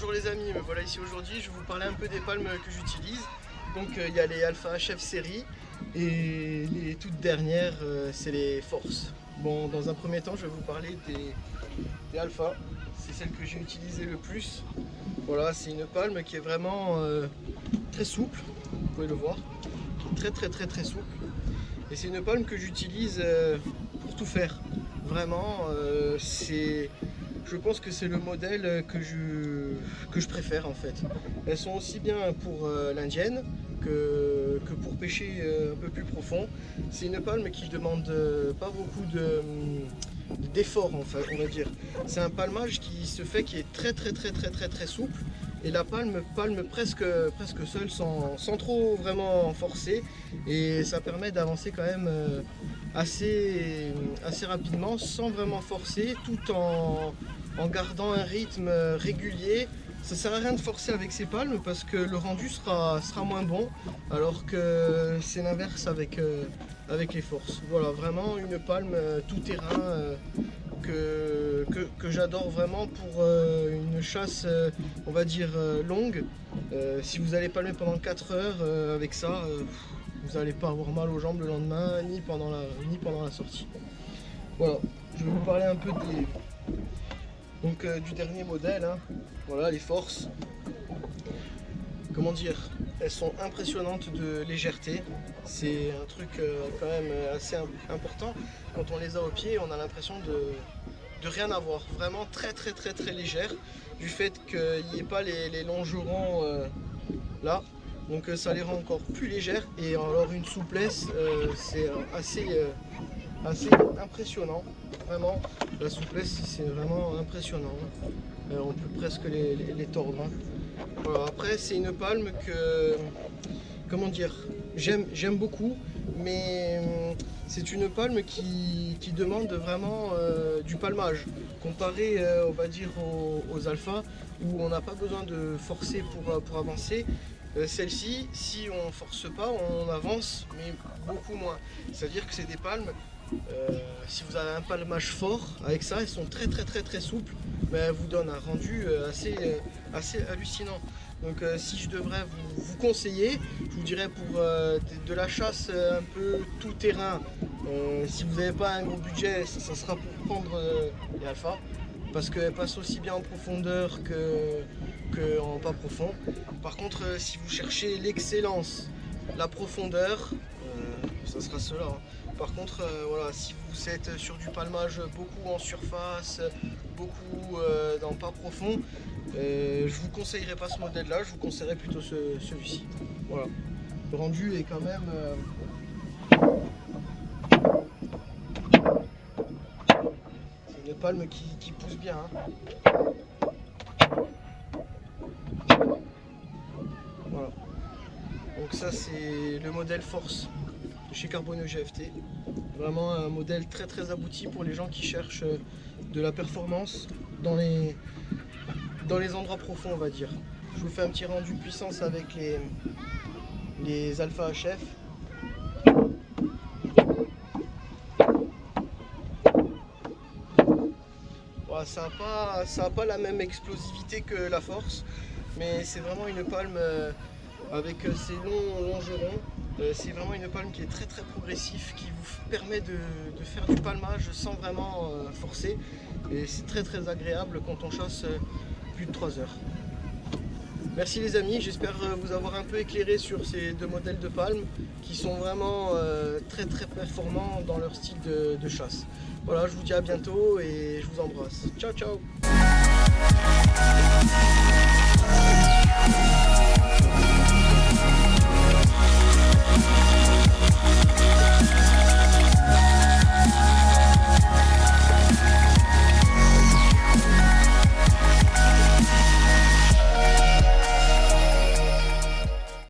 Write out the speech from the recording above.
Bonjour les amis, me voilà ici aujourd'hui, je vais vous parler un peu des palmes que j'utilise. Donc il y a les Alpha HF série et les toutes dernières c'est les Force. Bon, dans un premier temps je vais vous parler des Alpha, c'est celle que j'ai utilisée le plus. Voilà, c'est une palme qui est vraiment très souple, vous pouvez le voir, qui est très souple. Et c'est une palme que j'utilise pour tout faire. Vraiment, je pense que c'est le modèle que je préfère en fait. Elles sont aussi bien pour l'indienne que pour pêcher un peu plus profond. C'est une palme qui ne demande pas beaucoup d'effort en fait, on va dire. C'est un palmage qui se fait qui est très souple. Et la palme presque seule sans trop vraiment forcer, et ça permet d'avancer quand même assez rapidement sans vraiment forcer, tout en gardant un rythme régulier. Ça sert à rien de forcer avec ces palmes parce que le rendu sera moins bon, alors que c'est l'inverse avec les forces. Voilà, vraiment une palme tout terrain que j'adore vraiment pour une chasse on va dire longue. Si vous allez palmer pendant 4 heures avec ça, vous n'allez pas avoir mal aux jambes le lendemain ni pendant la sortie. Voilà, je vais vous parler un peu du dernier modèle, hein. Voilà, les Force. Comment dire, elles sont impressionnantes de légèreté. C'est un truc quand même assez important. Quand on les a au pied, on a l'impression de rien avoir. Vraiment très légère, du fait qu'il n'y ait pas les longerons là. Donc ça les rend encore plus légères, et alors une souplesse, c'est assez impressionnant. Vraiment, la souplesse, c'est vraiment impressionnant. On peut presque les tordre, hein. Voilà, après, c'est une palme que, comment dire, j'aime beaucoup, mais c'est une palme qui demande vraiment du palmage, comparé on va dire aux Alpha, où on n'a pas besoin de forcer pour avancer. Celle-ci, si on force pas, on avance, mais beaucoup moins. C'est-à-dire que c'est des palmes, si vous avez un palmage fort, avec ça, elles sont très souples, mais elles vous donnent un rendu assez hallucinant. Donc si je devrais vous conseiller, je vous dirais pour de la chasse un peu tout terrain, si vous n'avez pas un gros budget, ça sera pour prendre les Alpha, parce qu'elles passent aussi bien en profondeur que en pas profond. Par contre, si vous cherchez l'excellence, la profondeur, ça sera cela, hein. Par contre, voilà, si vous êtes sur du palmage beaucoup en surface, beaucoup dans pas profond, je vous conseillerais pas ce modèle là, je vous conseillerais plutôt celui-ci. Voilà, le rendu est quand même c'est une palme qui pousse bien, hein. Voilà, donc ça c'est le modèle Force de chez Carbonio GFT. Vraiment un modèle très abouti pour les gens qui cherchent de la performance dans les endroits profonds, on va dire. Je vous fais un petit rendu puissance avec les Alpha HF. Voilà, ça n'a pas la même explosivité que la Force, mais c'est vraiment une palme avec ses longs longerons. C'est vraiment une palme qui est très progressif, qui vous permet de faire du palmage sans vraiment forcer, et c'est très agréable quand on chasse plus de 3 heures. Merci les amis, j'espère vous avoir un peu éclairé sur ces deux modèles de palmes qui sont vraiment très performants dans leur style de chasse. Voilà, je vous dis à bientôt et je vous embrasse. Ciao ciao.